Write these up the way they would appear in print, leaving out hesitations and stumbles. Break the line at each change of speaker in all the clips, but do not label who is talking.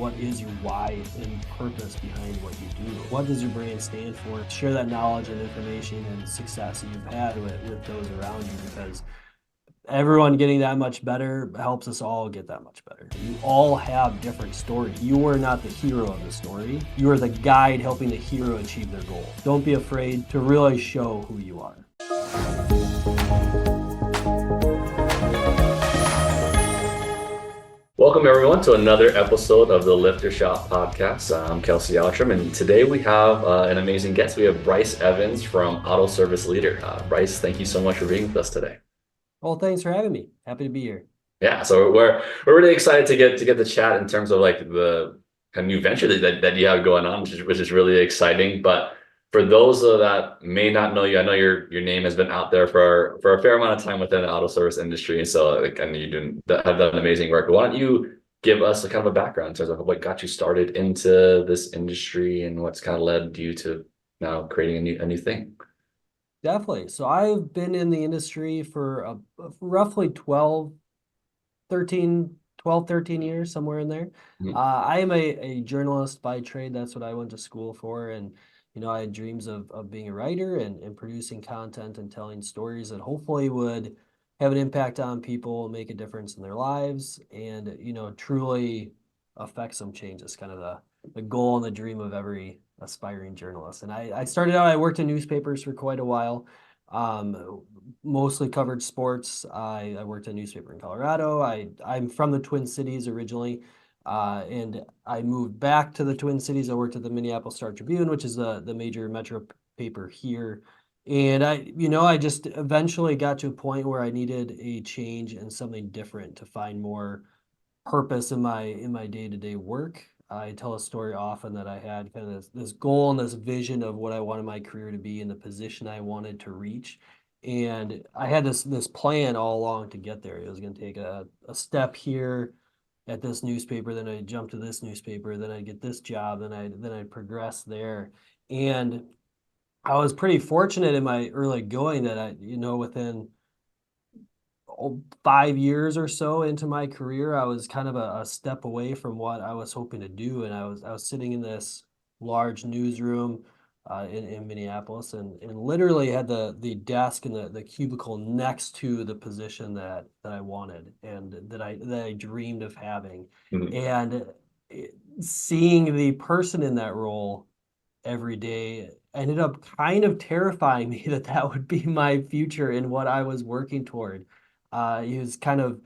what is your why and purpose behind what you do? What does your brand stand for? Share that knowledge and information and success that you've had with those around you, because everyone getting that much better helps us all get that much better. You all have different stories. You are not the hero of the story. You are the guide helping the hero achieve their goal. Don't be afraid to really show who you are.
Welcome, everyone, to another episode of the Lift Your Shot podcast. I'm Kelsey Outram, and today we have an amazing guest. We have Bryce Evans from Auto Service Leader. Bryce, thank you so much for being with us today.
Well, thanks for having me. Happy to be here.
Yeah, so we're really excited to get the chat in terms of like the kind of new venture that you have going on, which is really exciting. But for those that may not know you, I know your name has been out there for a fair amount of time within the auto service industry, and so like I know have done amazing work. But why don't you give us a kind of a background in terms of what got you started into this industry and what's kind of led you to now creating a new thing?
Definitely. So I've been in the industry for roughly 13 years, somewhere in there.
Mhm.
I am a journalist by trade. That's what I went to school for. And, I had dreams of being a writer and producing content and telling stories that hopefully would have an impact on people, make a difference in their lives, and, truly affect some changes, kind of the goal and the dream of every aspiring journalist. And I started out, I worked in newspapers for quite a while. Mostly covered sports. I worked in a newspaper in Colorado. I'm from the Twin Cities originally, and I moved back to the Twin Cities. I worked at the Minneapolis Star Tribune, which is the major metro paper here. And I just eventually got to a point where I needed a change and something different to find more purpose in my day-to-day work. I tell a story often that I had kind of this goal and this vision of what I wanted my career to be and the position I wanted to reach. And I had this plan all along to get there. It was going to take a step here at this newspaper, then I'd jump to this newspaper, then I'd get this job, then I'd progress there. And I was pretty fortunate in my early going that within 5 years or so into my career, I was kind of a step away from what I was hoping to do, and I was sitting in this large newsroom in Minneapolis, and literally had the desk and the cubicle next to the position that I wanted and that I dreamed of having,
Mhm.
and seeing the person in that role every day ended up kind of terrifying me that would be my future and what I was working toward. He was kind of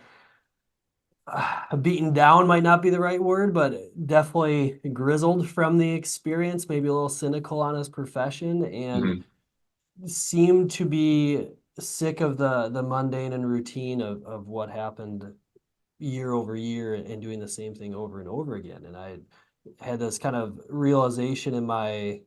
beaten down, might not be the right word, but definitely grizzled from the experience, maybe a little cynical on his profession, and
Mhm.
seemed to be sick of the mundane and routine of what happened year over year and doing the same thing over and over again. And I had this kind of realization in my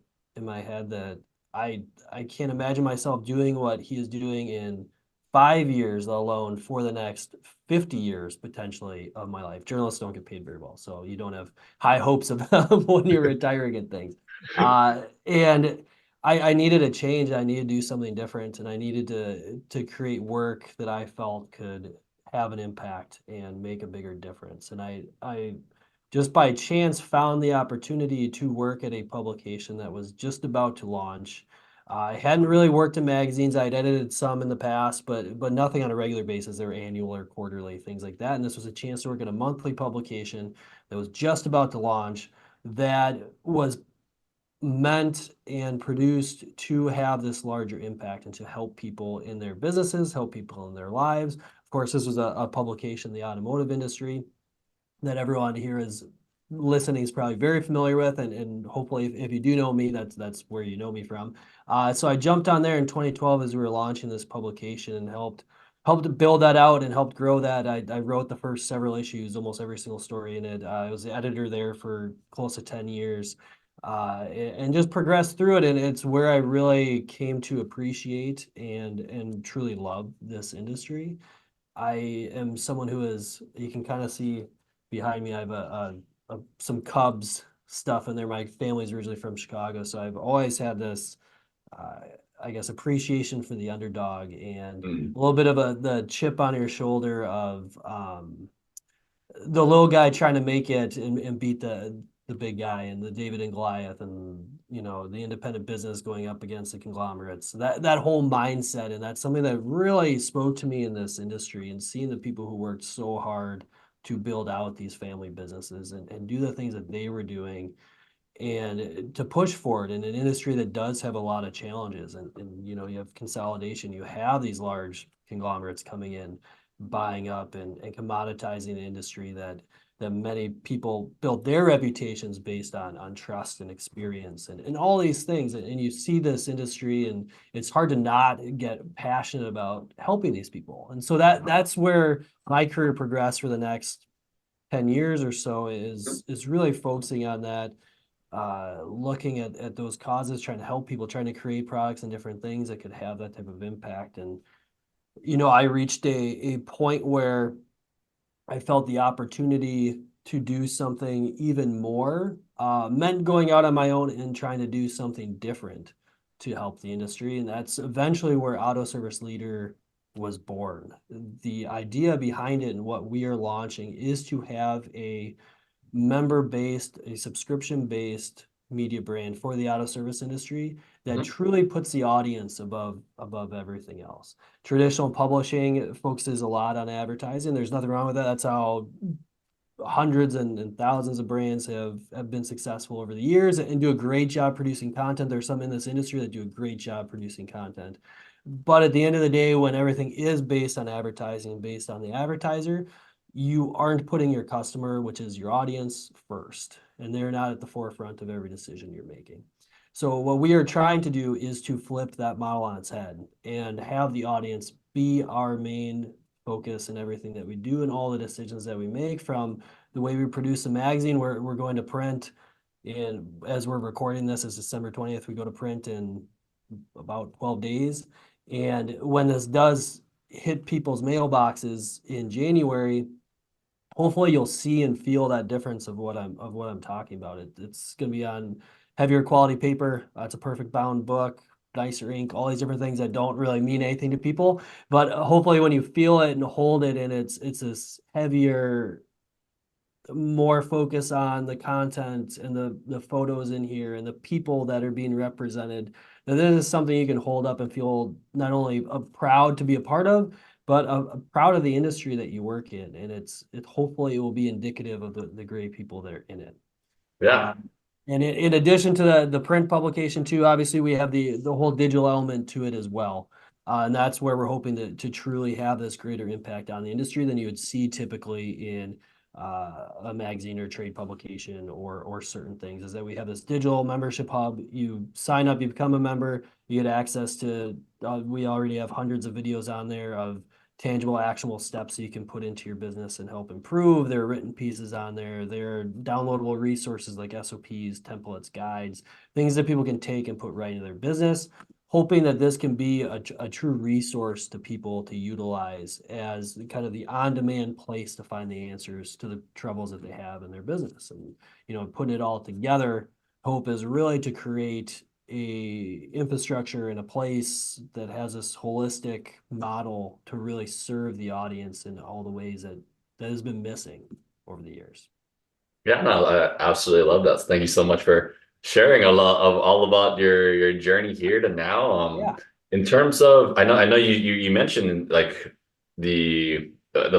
head that I can't imagine myself doing what he is doing in 5 years, let alone for the next 50 years potentially of my life. Journalists don't get paid very well, so you don't have high hopes of when you're retiring and things. And I needed a change. I needed to do something different, and I needed to create work that I felt could have an impact and make a bigger difference. And I just by chance found the opportunity to work at a publication that was just about to launch. I hadn't really worked in magazines. I'd edited some in the past, but nothing on a regular basis. They were annual or quarterly, things like that. And this was a chance to work in a monthly publication that was just about to launch, that was meant and produced to have this larger impact and to help people in their businesses, help people in their lives. Of course, this was a publication in the automotive industry that everyone here is listening is probably very familiar with, and hopefully if you do know me, that's where you know me from. So I jumped on there in 2012 as we were launching this publication and helped build that out and helped grow that. I wrote the first several issues, almost every single story in it. I was the editor there for close to 10 years, and just progressed through it. And it's where I really came to appreciate and truly love this industry. I am someone who is, you can kind of see behind me, I have some Cubs stuff in there. My family's originally from Chicago, so I've always had this, uh, I guess, appreciation for the underdog and
Mhm.
a little bit of the chip on your shoulder of the little guy trying to make it and beat the big guy and the David and Goliath and the independent business going up against the conglomerates. That whole mindset, and that's something that really spoke to me in this industry, and seeing the people who worked so hard to build out these family businesses and do the things that they were doing and to push forward in an industry that does have a lot of challenges. And you have consolidation, you have these large conglomerates coming in, buying up and commoditizing the industry that many people built their reputations based on trust and experience and all these things. And you see this industry, and it's hard to not get passionate about helping these people. And so that's where my career progressed for the next 10 years or so, is really focusing on that, looking at those causes, trying to help people, trying to create products and different things that could have that type of impact. And I reached a point where I felt the opportunity to do something even more, meant going out on my own and trying to do something different to help the industry. And that's eventually where Auto Service Leader was born. The idea behind it and what we are launching is to have a member-based, a subscription-based media brand for the auto service industry that
Mhm.
truly puts the audience above everything else. Traditional publishing focuses a lot on advertising. There's nothing wrong with that. That's how hundreds and thousands of brands have been successful over the years and do a great job producing content. There's some in this industry that do a great job producing content. But at the end of the day, when everything is based on advertising, based on the advertiser, you aren't putting your customer, which is your audience, first. And they're not at the forefront of every decision you're making. So what we are trying to do is to flip that model on its head and have the audience be our main focus in everything that we do and all the decisions that we make, from the way we produce a magazine. We're going to print, and as we're recording this, is December 20th. We go to print in about 12 days. And when this does hit people's mailboxes in January, hopefully you'll see and feel that difference of what I'm talking about. It's going to be on heavier quality paper. It's a perfect bound book, nicer ink, all these different things that don't really mean anything to people. But hopefully when you feel it and hold it, and it's this heavier, more focus on the content and the photos in here and the people that are being represented, that this is something you can hold up and feel not only proud to be a part of, but proud of the industry that you work in. And it hopefully it will be indicative of the great people that are in it.
Yeah.
Um, and in addition to the print publication too, obviously we have the whole digital element to it as well. And that's where we're hoping to truly have this greater impact on the industry than you would see typically in a magazine or trade publication or certain things. Is that we have this digital membership hub. You sign up, you become a member, you get access to, we already have hundreds of videos on there of tangible, actionable steps that you can put into your business and help improve. There are written pieces on there. There are downloadable resources like SOPs, templates, guides, things that people can take and put right into their business, hoping that this can be a true resource to people to utilize as kind of the on-demand place to find the answers to the troubles that they have in their business. And, putting it all together, hope is really to create a infrastructure in a place that has this holistic model to really serve the audience in all the ways that has been missing over the years.
Yeah, no, I absolutely love that. Thank you so much for sharing a lot of all about your journey here to now.
Yeah.
In terms of, I know you mentioned like the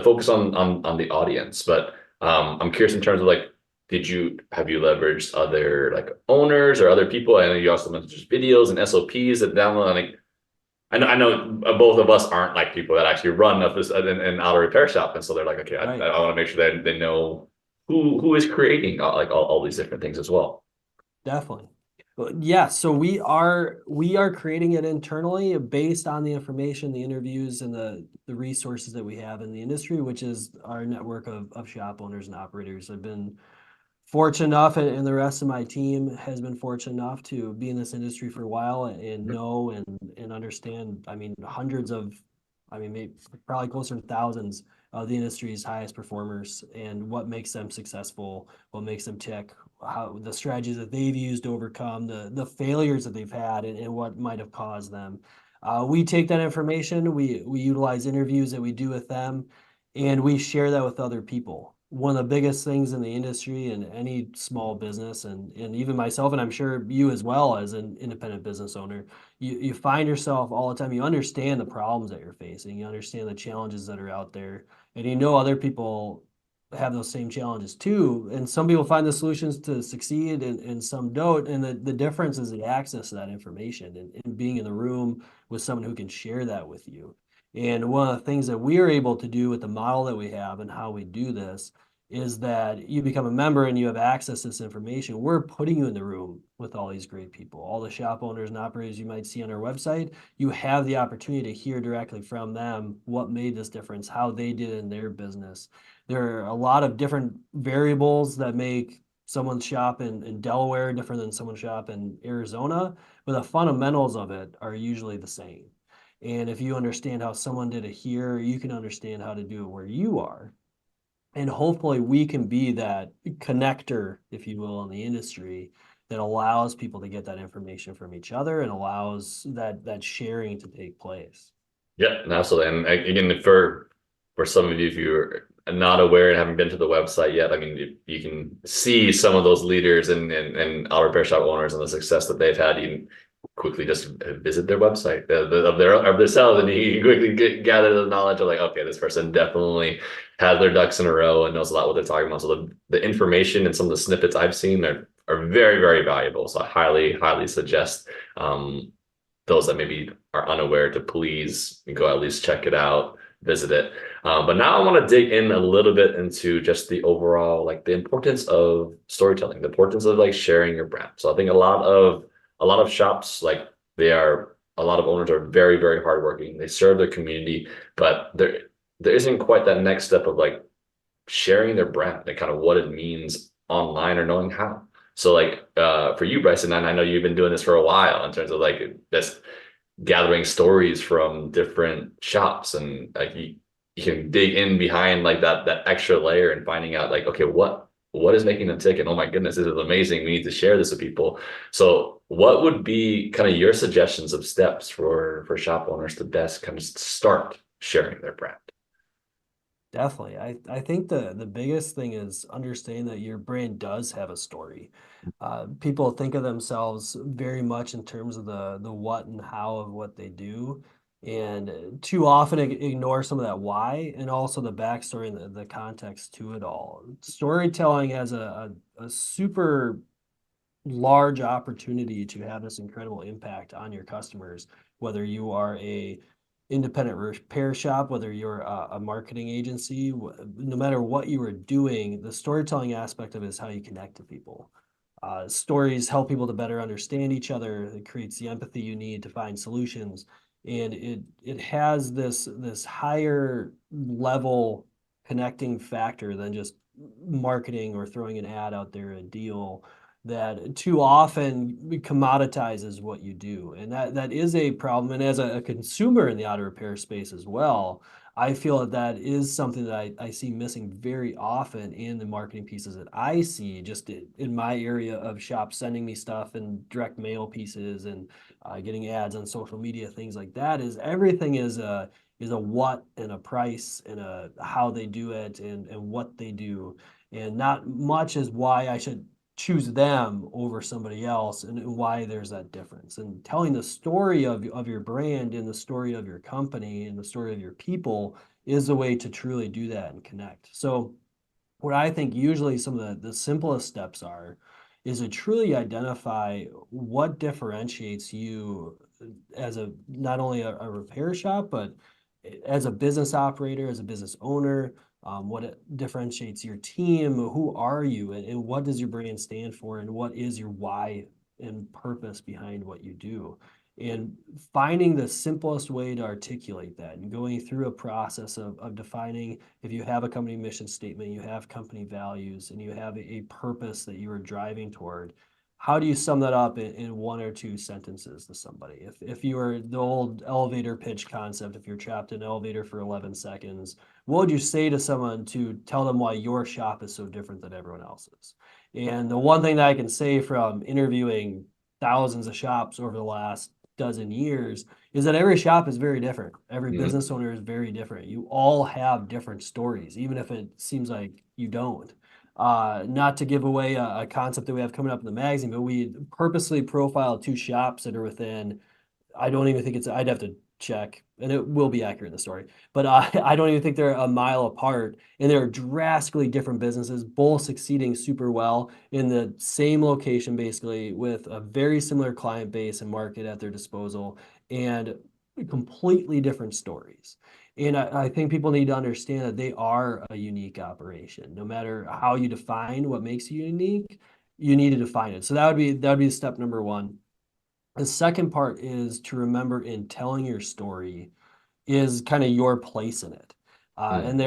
focus on the audience, but I'm curious in terms of like, have you leveraged other like owners or other people? I know you also mentioned just videos and SOPs that download. Like, I know both of us aren't like people that actually run an auto repair shop, and so they're like, okay,
Right.
I want to make sure that they know who is creating all these different things as well.
Definitely. Well, yeah, so we are creating it internally based on the information, the interviews, and the resources that we have in the industry, which is our network of shop owners and operators. I've been fortunate enough, and the rest of my team has been fortunate enough to be in this industry for a while and know and understand. I mean, maybe probably closer to thousands of the industry's highest performers and what makes them successful, what makes them tick, how the strategies that they've used to overcome the failures that they've had, and what might have caused them. We take that information, we utilize interviews that we do with them, and we share that with other people. one of the biggest things in the industry and any small business and even myself, and I'm sure you as well as an independent business owner, you find yourself all the time, you understand the problems that you're facing, you understand the challenges that are out there, and you know other people have those same challenges too. And some people find the solutions to succeed and some don't. And the difference is the access to that information and being in the room with someone who can share that with you. And one of the things that we are able to do with the model that we have and how we do this is that you become a member and you have access to this information. We're putting you in the room with all these great people, all the shop owners and operators you might see on our website. You have the opportunity to hear directly from them what made this difference, how they did in their business. There are a lot of different variables that make someone's shop in Delaware different than someone's shop in Arizona, but the fundamentals of it are usually the same. And if you understand how someone did it here, you can understand how to do it where you are. And hopefully we can be that connector, if you will, in the industry that allows people to get that information from each other and allows that sharing to take place.
Yeah, absolutely. And again, for some of you, if you're not aware and haven't been to the website yet, I mean, you can see some of those leaders and auto repair shop owners and the success that they've had. You can quickly just visit their website of their sales, and you can quickly gather the knowledge of like, okay, this person definitely has their ducks in a row and knows a lot what they're talking about. So the information and some of the snippets I've seen are very, very valuable. So I highly suggest those that maybe are unaware to please go at least check it out, visit it. But now I want to dig in a little bit into just the overall, like the importance of storytelling, the importance of like sharing your brand. So I think a lot of shops, like a lot of owners are very, very hardworking. They serve their community, but there isn't quite that next step of like sharing their brand and kind of what it means online or knowing how. So like for you, Bryson, and I know you've been doing this for a while in terms of like this gathering stories from different shops and like you can dig in behind like that extra layer and finding out like, okay, what is making them tick? And oh my goodness, this is amazing. We need to share this with people. So what would be kind of your suggestions of steps for shop owners to best kind of start sharing their brand?
Definitely. I think the biggest thing is understanding that your brand does have a story. People think of themselves very much in terms of the what and how of what they do, and too often ignore some of that why and also the backstory and the context to it all. Storytelling has a super large opportunity to have this incredible impact on your customers, whether you are a independent repair shop, whether you're a marketing agency, no matter what you are doing, the storytelling aspect of it is how you connect to people. Stories help people to better understand each other. It creates the empathy you need to find solutions, and it has this higher level connecting factor than just marketing or throwing an ad out there, a deal that too often commoditizes what you do. And that is a problem. And as a consumer in the auto repair space as well, I feel that is something that I see missing very often in the marketing pieces that I see just in my area of shops sending me stuff and direct mail pieces and getting ads on social media, things like that. Is everything is a what and a price and a how they do it and what they do, and not much is why I should choose them over somebody else and why there's that difference. And telling the story of your brand and the story of your company and the story of your people is a way to truly do that and connect. So what I think usually some of the simplest steps are is to truly identify what differentiates you as a not only a repair shop, but as a business operator, as a business owner, what it differentiates your team, who are you, and what does your brand stand for, and what is your why and purpose behind what you do. And finding the simplest way to articulate that and going through a process of defining if you have a company mission statement, you have company values, and you have a purpose that you are driving toward. How do you sum that up in one or two sentences to somebody? If you were the old elevator pitch concept, if you're trapped in an elevator for 11 seconds, what would you say to someone to tell them why your shop is so different than everyone else's? And the one thing that I can say from interviewing thousands of shops over the last dozen years is that every shop is very different. Every
Mhm.
business owner is very different. You all have different stories, even if it seems like you don't. Not to give away a concept that we have coming up in the magazine, but we purposely profiled two shops that are within, I don't even think it's, I'd have to check, and it will be accurate in the story, but I don't even think they're a mile apart. And they're drastically different businesses, both succeeding super well in the same location, basically, with a very similar client base and market at their disposal, and completely different stories. And I think people need to understand that they are a unique operation. No matter how you define what makes you unique, you need to define it. So that would be step number one. The second part is to remember in telling your story is kind of your place in it.
Mhm.
And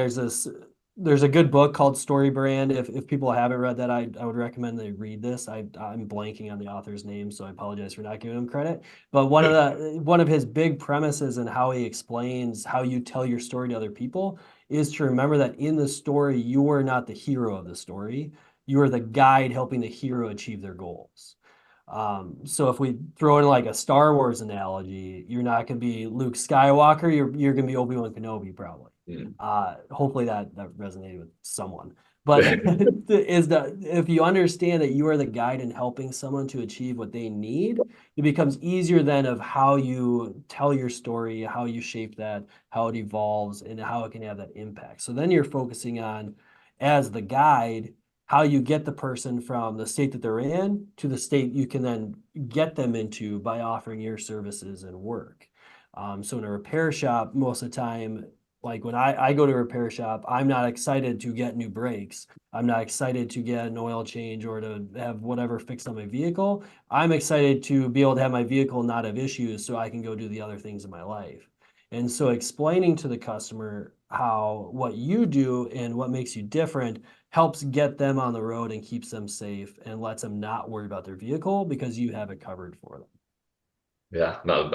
there's a good book called Story Brand. If people haven't read that, I would recommend they read this. I'm blanking on the author's name, so I apologize for not giving him credit. But one of his big premises and how he explains how you tell your story to other people is to remember that in the story, you are not the hero of the story. You are the guide helping the hero achieve their goals. So if we throw in like a Star Wars analogy, you're not going to be Luke Skywalker. You're going to be Obi-Wan Kenobi probably.
Mhm.
Hopefully that resonated with someone. But is the if you understand that you are the guide in helping someone to achieve what they need, it becomes easier then of how you tell your story, how you shape that, how it evolves, and how it can have that impact. So then you're focusing on as the guide how you get the person from the state that they're in to the state you can then get them into by offering your services and work. So in a repair shop, most of the time, like when I go to a repair shop, I'm not excited to get new brakes. I'm not excited to get an oil change or to have whatever fixed on my vehicle. I'm excited to be able to have my vehicle not have issues so I can go do the other things in my life. And so explaining to the customer how what you do and what makes you different helps get them on the road and keeps them safe and lets them not worry about their vehicle because you have it covered for them.
Yeah, no,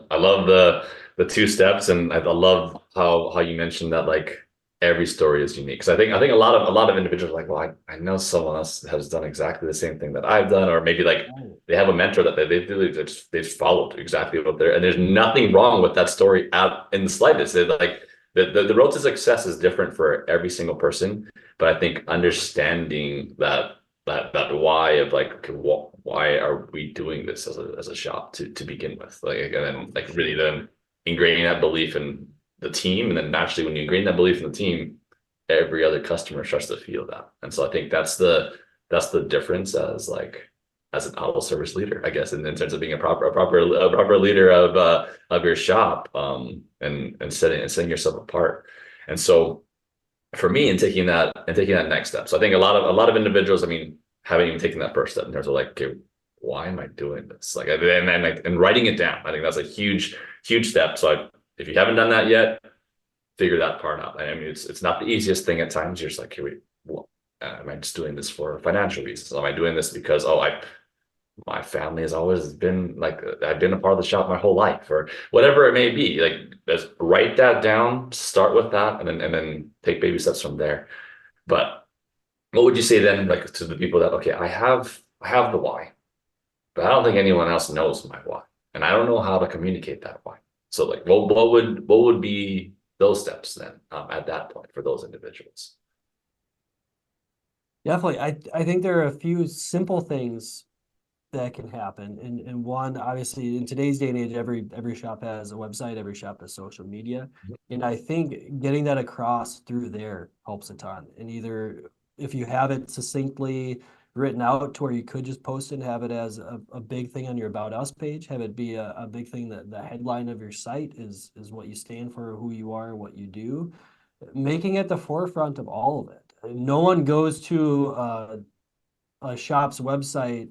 I love the two steps, and I love how you mentioned that like every story is unique. Because I think a lot of individuals are like, well, I know someone else has done exactly the same thing that I've done, or maybe like
Right.
they have a mentor that they really they've followed exactly what they're, and there's nothing wrong with that story out in the slightest. They're like the road to success is different for every single person, but I think understanding that why of like, okay, why are we doing this as a shop to begin with, like, and
Oh,
then
for
like really
sure.
then ingraining that belief in the team, and then naturally when you ingrain that belief in the team, every other customer starts to feel that. And so I think that's the difference as like as an auto service leader, I guess, in terms of being a proper leader of your shop, and setting yourself apart. And so for me, and taking that next step. So I think a lot of individuals, I mean, haven't even taken that first step in terms of like, okay, why am I doing this? Like, and writing it down. I think that's a huge step. So if you haven't done that yet, figure that part out. I mean, it's not the easiest thing at times. You're just like, hey, wait, well, am I just doing this for financial reasons? Am I doing this because my family has always been like, I've been a part of the shop my whole life, or whatever it may be. Like, just write that down, start with that, and then take baby steps from there. But what would you say then, like to the people that, okay, I have the why, but I don't think anyone else knows my why, and I don't know how to communicate that why. So like, what would be those steps then, at that point for those individuals?
Definitely. I think there are a few simple things that can happen. And one, obviously, in today's day and age, every shop has a website, every shop has social media. And I think getting that across through there helps a ton. And either if you have it succinctly written out to where you could just post it and have it as a big thing on your About Us page, have it be a big thing that the headline of your site is what you stand for, who you are, what you do, making it the forefront of all of it. No one goes to a shop's website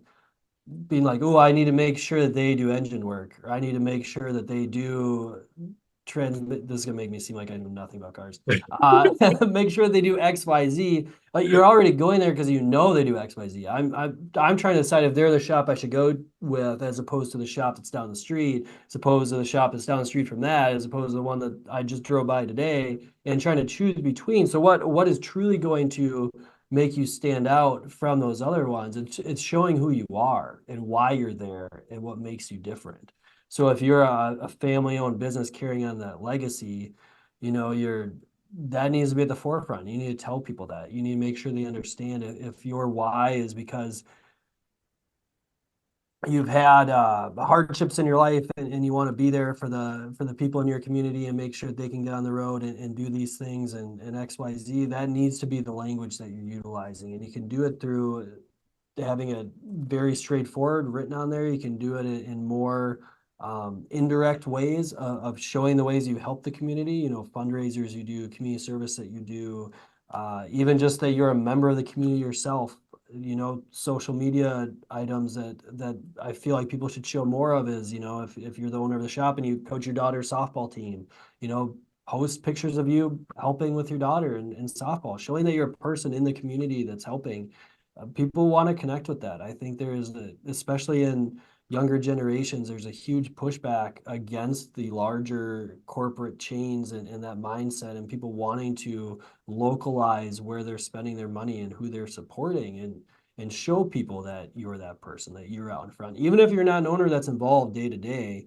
being like, oh, I need to make sure that they do engine work, or I need to make sure that they do transmit. This is gonna make me seem like I know nothing about cars. Make sure they do X, Y, Z. Like you're already going there because you know they do X, Y, Z. I'm trying to decide if they're the shop I should go with, as opposed to the shop that's down the street, as opposed to the shop that's down the street from that, as opposed to the one that I just drove by today, and trying to choose between. So what is truly going to make you stand out from those other ones? It's showing who you are and why you're there and what makes you different. So if you're a family-owned business carrying on that legacy, that needs to be at the forefront. You need to tell people that. You need to make sure they understand if your why is because you've had hardships in your life and you want to be there for the people in your community and make sure that they can get on the road and do these things and XYZ, that needs to be the language that you're utilizing. And you can do it through having a very straightforward written on there. You can do it in more indirect ways of showing the ways you help the community, fundraisers you do, community service that you do, even just that you're a member of the community yourself. Social media items that I feel like people should show more of is, if you're the owner of the shop and you coach your daughter's softball team, post pictures of you helping with your daughter in softball, showing that you're a person in the community that's helping. People want to connect with that. I think there is, especially in younger generations, there's a huge pushback against the larger corporate chains and that mindset and people wanting to localize where they're spending their money and who they're supporting and show people that you're that person, that you're out in front. Even if you're not an owner that's involved day to day,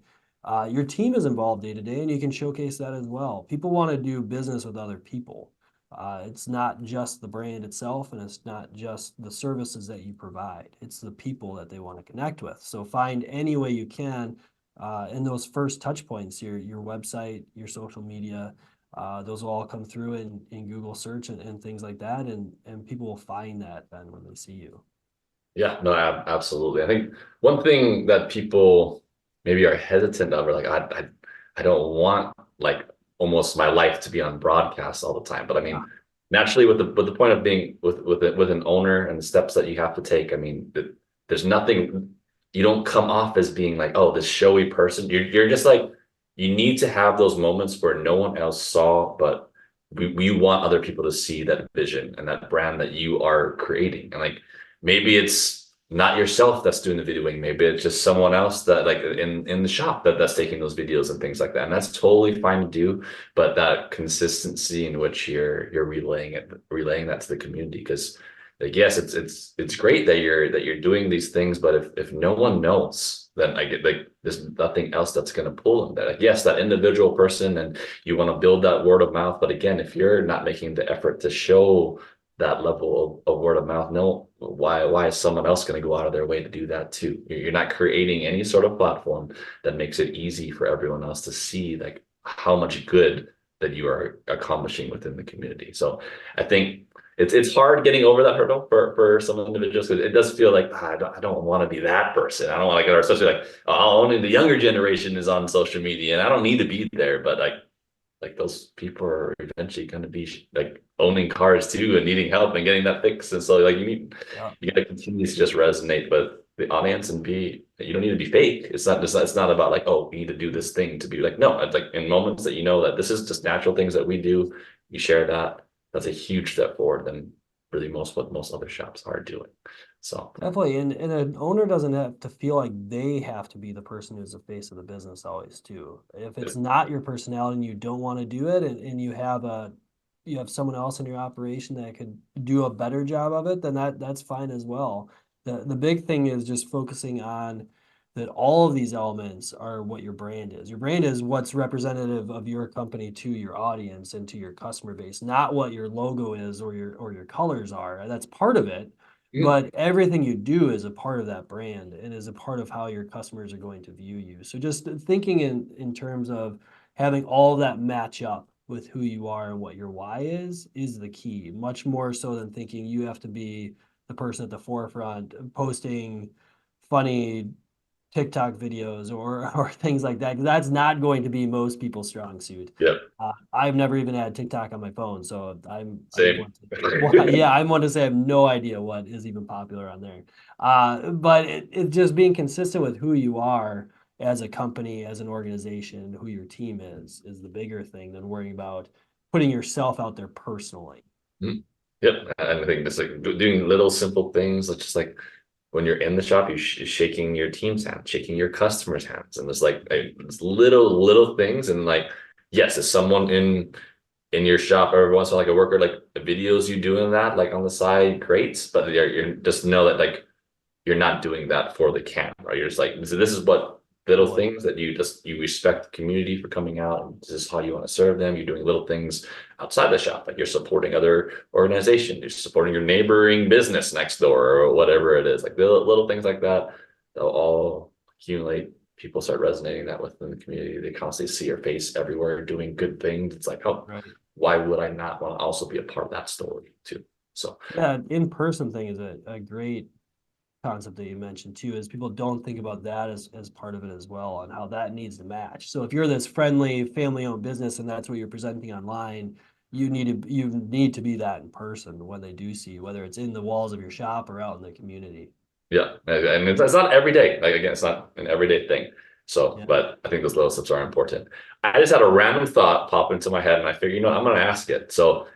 your team is involved day to day and you can showcase that as well. People want to do business with other people. It's not just the brand itself and it's not just the services that you provide. It's the people that they want to connect with. So find any way you can in those first touch points, your website, your social media, those will all come through in Google search and things like that. And people will find that then when they see you.
Yeah, no, absolutely. I think one thing that people maybe are hesitant of, or like, I don't want like almost my life to be on broadcast all the time. But I
Yeah.
mean, naturally, with the point of being with an owner and the steps that you have to take, I mean, there's nothing. You don't come off as being like, oh, this showy person. You're just like you need to have those moments where no one else saw, but we want other people to see that vision and that brand that you are creating, and like maybe it's not yourself that's doing the videoing. Maybe it's just someone else that like in the shop that's taking those videos and things like that. And that's totally fine to do. But that consistency in which you're relaying that to the community. Because like yes, it's great that you're doing these things, but if no one knows, then I get like there's nothing else that's gonna pull them. That like yes, that individual person and you want to build that word of mouth. But again, if you're not making the effort to show that level of word of mouth, no, why is someone else going to go out of their way to do that too? You're not creating any sort of platform that makes it easy for everyone else to see like how much good that you are accomplishing within the community. So I think it's hard getting over that hurdle for some individuals because it does feel like I don't want to be that person. I don't want to get, especially like only the younger generation is on social media and I don't need to be there, but like those people are eventually going to be like owning cars too and needing help and getting that fixed. And so like
Yeah.
you got to continue to just resonate with the audience and you don't need to be fake. It's not about like, oh, we need to do this thing to be like, no, it's like in moments that you know that this is just natural things that we do, you share that. That's a huge step forward than really what most other shops are doing. So
Definitely. And an owner doesn't have to feel like they have to be the person who's the face of the business always too. If
yeah,
it's not your personality and you don't want to do it and you have someone else in your operation that could do a better job of it, then that's fine as well. The big thing is just focusing on that all of these elements are what your brand is. Your brand is what's representative of your company to your audience and to your customer base, not what your logo is or your colors are. That's part of it,
mm,
but everything you do is a part of that brand and is a part of how your customers are going to view you. So just thinking in terms of having all of that match up with who you are and what your why is the key, much more so than thinking you have to be the person at the forefront posting funny TikTok videos or things like that. 'Cause that's not going to be most people's strong suit.
yeah,
I've never even had TikTok on my phone, so I'm
same.
one to, well, yeah, I'm one to say I have no idea what is even popular on there. But it just being consistent with who you are as a company, as an organization, who your team is the bigger thing than worrying about putting yourself out there personally.
Mm. Yep, and I think it's like doing little simple things, like just like when you're in the shop, shaking your team's hand, shaking your customers' hands, and there's like it's little things, and like yes, if someone in your shop every once in a while, like a worker, like videos you doing that, like on the side, great, but you're just know that like you're not doing that for the camera. You're just like this is what little
Totally.
things that you respect the community for coming out, and this is how you want to serve them. You're doing little things outside the shop, like you're supporting other organizations, you're supporting your neighboring business next door or whatever it is. Like little things like that, they'll all accumulate. People start resonating that within the community. They constantly see your face everywhere doing good things. It's like, oh,
Right.
why would I not want to also be a part of that story too? So
Yeah, in-person thing is a great concept that you mentioned too, is people don't think about that as part of it as well, and how that needs to match. So if you're this friendly family-owned business and that's what you're presenting online, you need to be that in person when they do see you, whether it's in the walls of your shop or out in the community.
yeah, and it's not every day. Like again, it's not an everyday thing. So,
Yeah.
but I think those little steps are important. I just had a random thought pop into my head, and I figured, I'm going to ask it. So,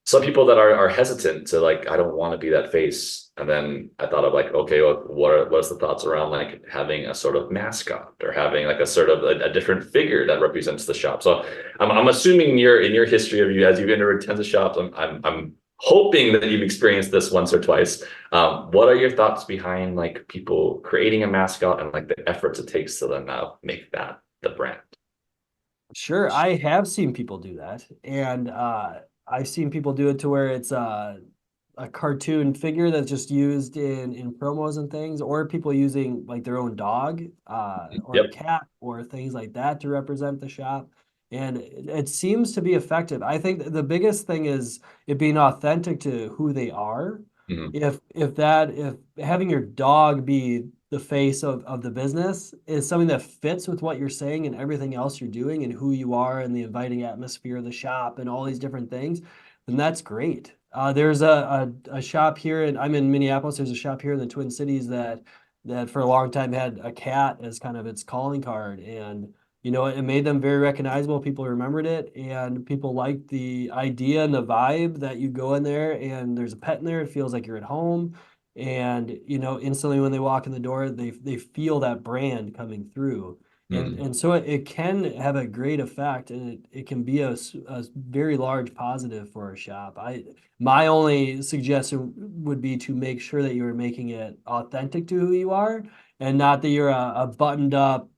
some people that are hesitant to like, I don't want to be that face. And then I thought of like, okay, well, what's the thoughts around like having a sort of mascot or having like a sort of a different figure that represents the shop. So I'm assuming you're in your history of you as you've entered tens of shops. I'm hoping that you've experienced this once or twice. What are your thoughts behind like people creating a mascot and like the efforts it takes to then make that the brand?
Sure, I have seen people do that, and I've seen people do it to where it's a cartoon figure that's just used in promos and things, or people using like their own dog or a
Yep.
cat or things like that to represent the shop. And it seems to be effective. I think the biggest thing is it being authentic to who they are.
Mhm.
If having your dog be the face of the business is something that fits with what you're saying and everything else you're doing and who you are and the inviting atmosphere of the shop and all these different things, then that's great. There's a shop here, and I'm in Minneapolis. There's a shop here in the Twin Cities that for a long time had a cat as kind of its calling card, and it made them very recognizable. People remembered it, and people liked the idea and the vibe that you go in there and there's a pet in there. It feels like you're at home, and instantly when they walk in the door, they feel that brand coming through. And
Mhm.
so it can have a great effect, and it can be a very large positive for a shop. My only suggestion would be to make sure that you're making it authentic to who you are, and not that you're a buttoned up,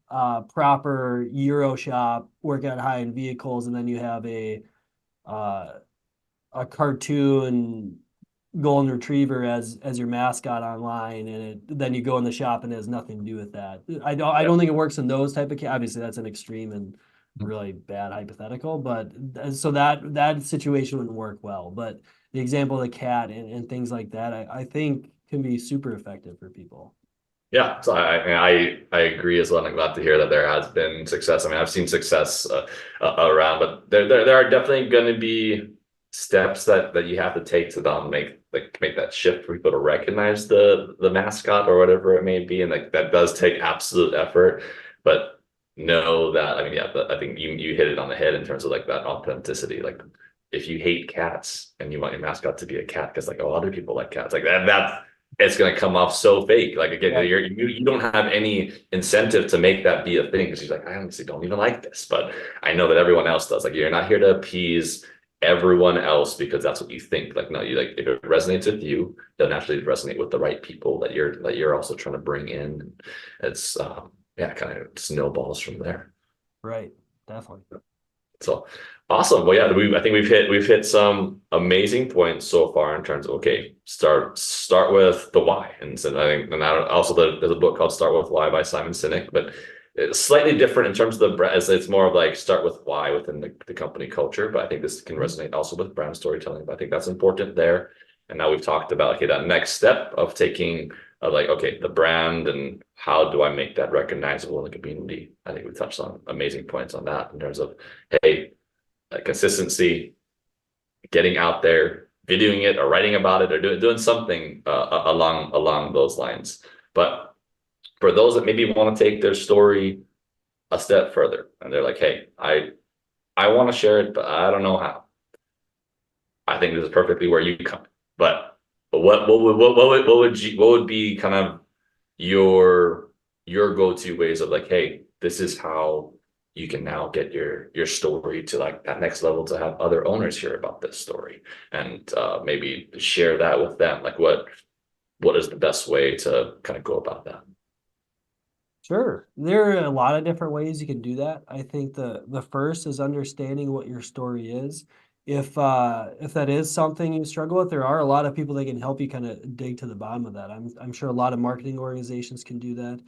proper Euro shop working on high-end vehicles, and then you have uh, a cartoon golden retriever as your mascot online, and then you go in the shop and it has nothing to do with that. I don't think it works in those type of obviously that's an extreme and really bad hypothetical, but so that situation wouldn't work well. But the example of the cat and things like that, I think can be super effective for people.
Yeah, so I agree as well. I'm glad to hear that there has been success. I mean, I've seen success around, but there are definitely going to be steps that you have to take to make that shift for people to recognize the mascot or whatever it may be, and like that does take absolute effort. But know that, I mean, yeah, I think you hit it on the head in terms of like that authenticity. Like if you hate cats and you want your mascot to be a cat because like, oh, other people like cats, like that it's going to come off so fake. Like again,
Yeah.
you don't have any incentive to make that be a thing because you're like, I honestly don't even like this, but I know that everyone else does. Like you're not here to appease everyone else because that's what you think. Like no, you like if it resonates with you, it'll naturally resonate with the right people that you're also trying to bring in. It's yeah, kind of snowballs from there.
Right. Definitely.
So awesome. Well, yeah, I think we've hit some amazing points so far in terms of okay, start with the why, and so I think and also there's a book called Start with Why by Simon Sinek, but it's slightly different in terms of the brand. It's more of like start with why within the company culture, but I think this can resonate also with brand storytelling. But I think that's important there. And now we've talked about okay, that next step of taking like okay, the brand and how do I make that recognizable in the community? I think we touched on amazing points on that in terms of hey, consistency, getting out there, videoing it or writing about it or doing something along those lines. But for those that maybe want to take their story a step further and they're like, hey, I want to share it, but I don't know how. I think this is perfectly where you come. But what would be kind of your go-to ways of like, hey, this is how you can now get your story to like that next level to have other owners hear about this story and maybe share that with them. Like what is the best way to kind of go about that?
Sure. There are a lot of different ways you can do that. I think the first is understanding what your story is. If that is something you struggle with, there are a lot of people that can help you kind of dig to the bottom of that. I'm sure a lot of marketing organizations can do that.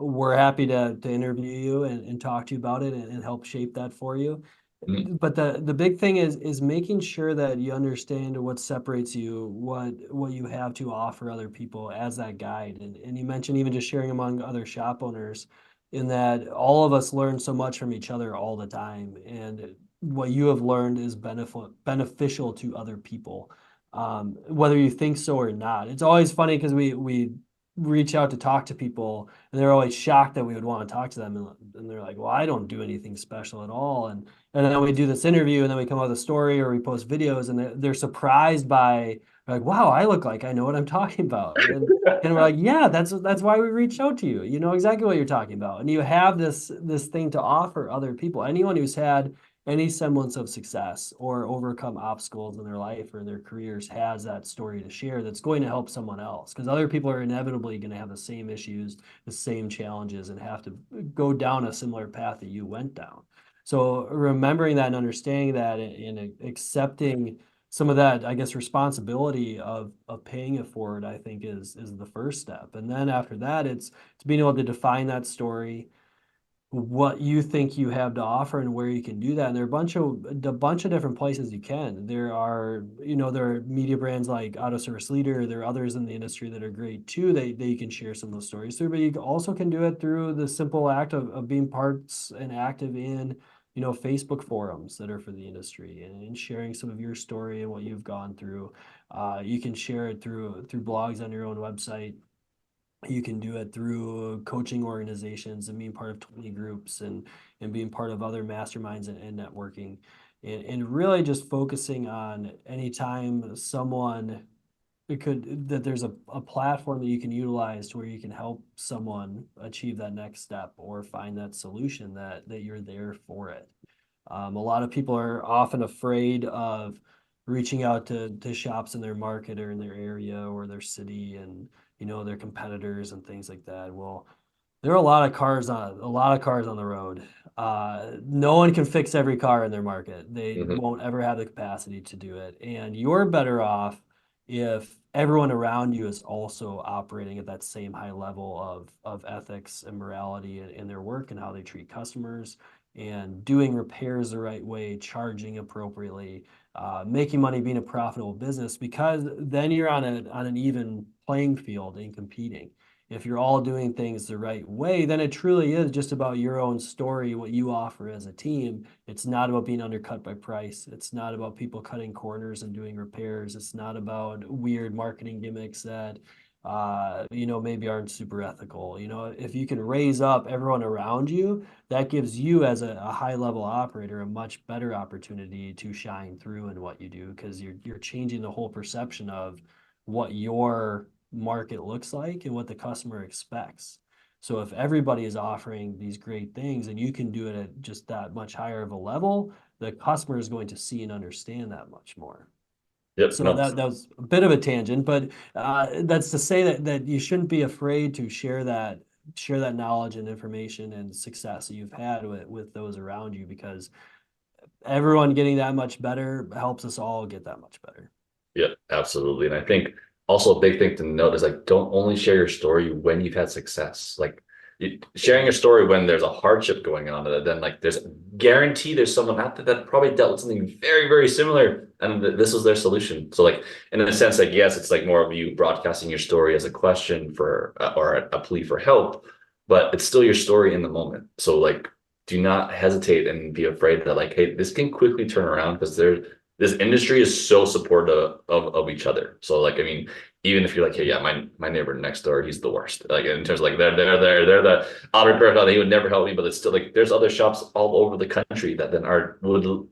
We're happy to interview you and talk to you about it and help shape that for you.
Mhm.
But the big thing is making sure that you understand what separates you, what you have to offer other people as that guide. And you mentioned even just sharing among other shop owners, in that all of us learn so much from each other all the time. And what you have learned is beneficial to other people, whether you think so or not. It's always funny because we reach out to talk to people and they're always shocked that we would want to talk to them, and they're like, well, I don't do anything special at all. And then we do this interview and then we come up with a story or we post videos and they're surprised by, like, wow, I look like I know what I'm talking about. And we're like, yeah, that's why we reached out to you. You know exactly what you're talking about. And you have this thing to offer other people. Anyone who's had any semblance of success or overcome obstacles in their life or in their careers has that story to share that's going to help someone else, because other people are inevitably going to have the same issues, the same challenges, and have to go down a similar path that you went down. So remembering that and understanding that and accepting some of that, I guess, responsibility of paying it forward, I think is the first step. And then after that, it's being able to define that story, what you think you have to offer and where you can do that. And there are a bunch of different places you can. There are media brands like Auto Service Leader. There are others in the industry that are great too. They you can share some of those stories through, but you also can do it through the simple act of being parts and active in, Facebook forums that are for the industry, and sharing some of your story and what you've gone through. You can share it through blogs on your own website. You can do it through coaching organizations and being part of 20 groups and being part of other masterminds and networking, and really just focusing on anytime someone that there's a platform that you can utilize to where you can help someone achieve that next step or find that solution, that you're there for it. A lot of people are often afraid of reaching out to shops in their market or in their area or their city, and their competitors and things like that. Well, there are a lot of cars on the road. No one can fix every car in their market. They
Mhm.
won't ever have the capacity to do it. And you're better off if everyone around you is also operating at that same high level of ethics and morality in their work and how they treat customers, and doing repairs the right way, charging appropriately, making money, being a profitable business, because then you're on an even playing field in competing. If you're all doing things the right way, then it truly is just about your own story, what you offer as a team. It's not about being undercut by price. It's not about people cutting corners and doing repairs. It's not about weird marketing gimmicks that maybe aren't super ethical. If you can raise up everyone around you, that gives you as a high level operator a much better opportunity to shine through in what you do, because you're changing the whole perception of what your market looks like and what the customer expects. So if everybody is offering these great things and you can do it at just that much higher of a level, the customer is going to see and understand that much more.
Yep.
So
No.
that was a bit of a tangent, but that's to say that you shouldn't be afraid to share that knowledge and information and success that you've had with those around you, because everyone getting that much better helps us all get that much better.
Yeah, absolutely. And I think also a big thing to note is like don't only share your story when you've had success. Like sharing your story when there's a hardship going on, and then like there's guarantee there's someone out there that probably dealt with something very, very similar, and this was their solution. So like in a sense, like yes, it's like more of you broadcasting your story as a question for or a plea for help, but it's still your story in the moment. So like do not hesitate and be afraid that like, hey, this can quickly turn around because this industry is so supportive of each other. So like, I mean, even if you're like, hey, yeah, my neighbor next door, he's the worst. Like in terms of like they're the auto repair shop, he would never help me, but it's still like there's other shops all over the country that then are would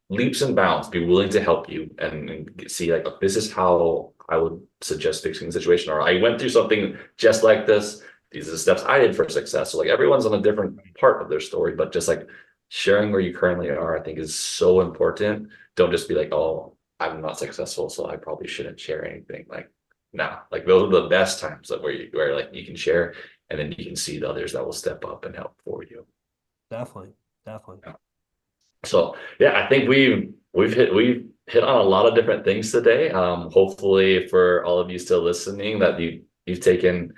leaps and bounds be willing to help you and see like this is how I would suggest fixing the situation, or I went through something just like this. These are the steps I did for success. So like everyone's on a different part of their story, but just like sharing where you currently are, I think is so important. Don't just be like, oh, I'm not successful, so I probably shouldn't share anything. Like, no, like those are the best times that where like you can share, and then you can see the others that will step up and help for you.
Definitely, definitely.
So yeah, I think we've hit on a lot of different things today. Hopefully for all of you still listening, that you've taken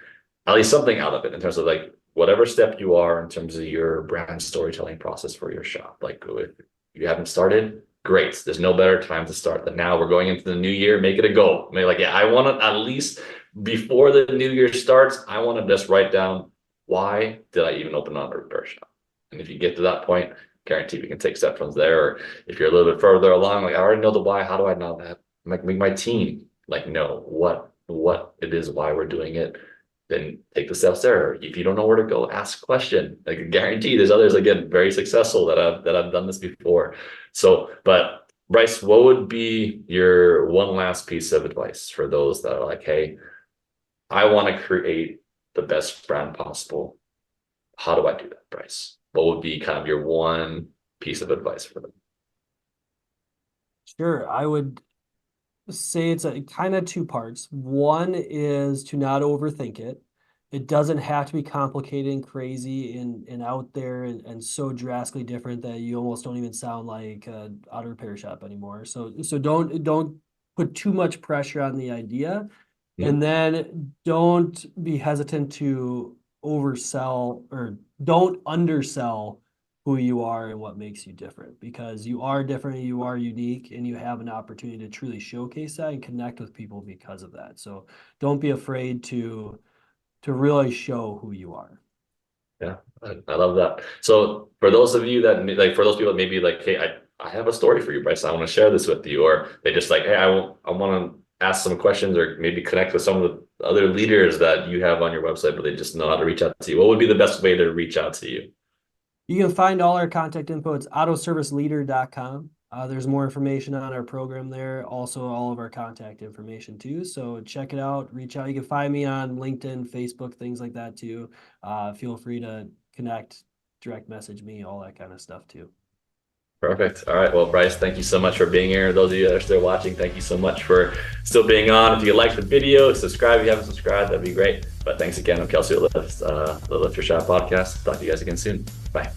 at least something out of it in terms of like whatever step you are in terms of your brand storytelling process for your shop. Like if you haven't started, great. There's no better time to start than now. We're going into the new year. Make it a goal. Maybe like, yeah, I want to at least before the new year starts, I want to just write down why did I even open an repair shop? And if you get to that point, guarantee we can take steps from there. Or if you're a little bit further along, like I already know the why, how do I know that? Like make my team like know what it is, why we're doing it, then take the steps there. If you don't know where to go, ask a question. Like I guarantee there's others again very successful that I've done this before. So, but Bryce, what would be your one last piece of advice for those that are like, hey, I want to create the best brand possible. How do I do that, Bryce? What would be kind of your one piece of advice for them?
Sure. I would say it's a kind of two parts. One is to not overthink it. It doesn't have to be complicated and crazy and out there and so drastically different that you almost don't even sound like an auto repair shop anymore. So don't put too much pressure on the idea.
Mhm.
And then don't be hesitant to oversell or don't undersell who you are and what makes you different, because you are different, you are unique, and you have an opportunity to truly showcase that and connect with people because of that. So don't be afraid to really show who you are.
Yeah, I love that. So for those of you that like, for those people that maybe like, hey, I have a story for you, Bryce. I want to share this with you, or they just like, hey, I want to ask some questions or maybe connect with some of the other leaders that you have on your website, but they just know how to reach out to you. What would be the best way to reach out to you?
You can find all our contact info. It's autoserviceleader.com. There's more information on our program there. Also, all of our contact information too. So check it out, reach out. You can find me on LinkedIn, Facebook, things like that too. Feel free to connect, direct message me, all that kind of stuff too.
Perfect. All right. Well, Bryce, thank you so much for being here. Those of you that are still watching, thank you so much for still being on. If you like the video, subscribe if you haven't subscribed, that'd be great. But thanks again. I'm Kelsey with the Lift Your Shop podcast. Talk to you guys again soon. Bye.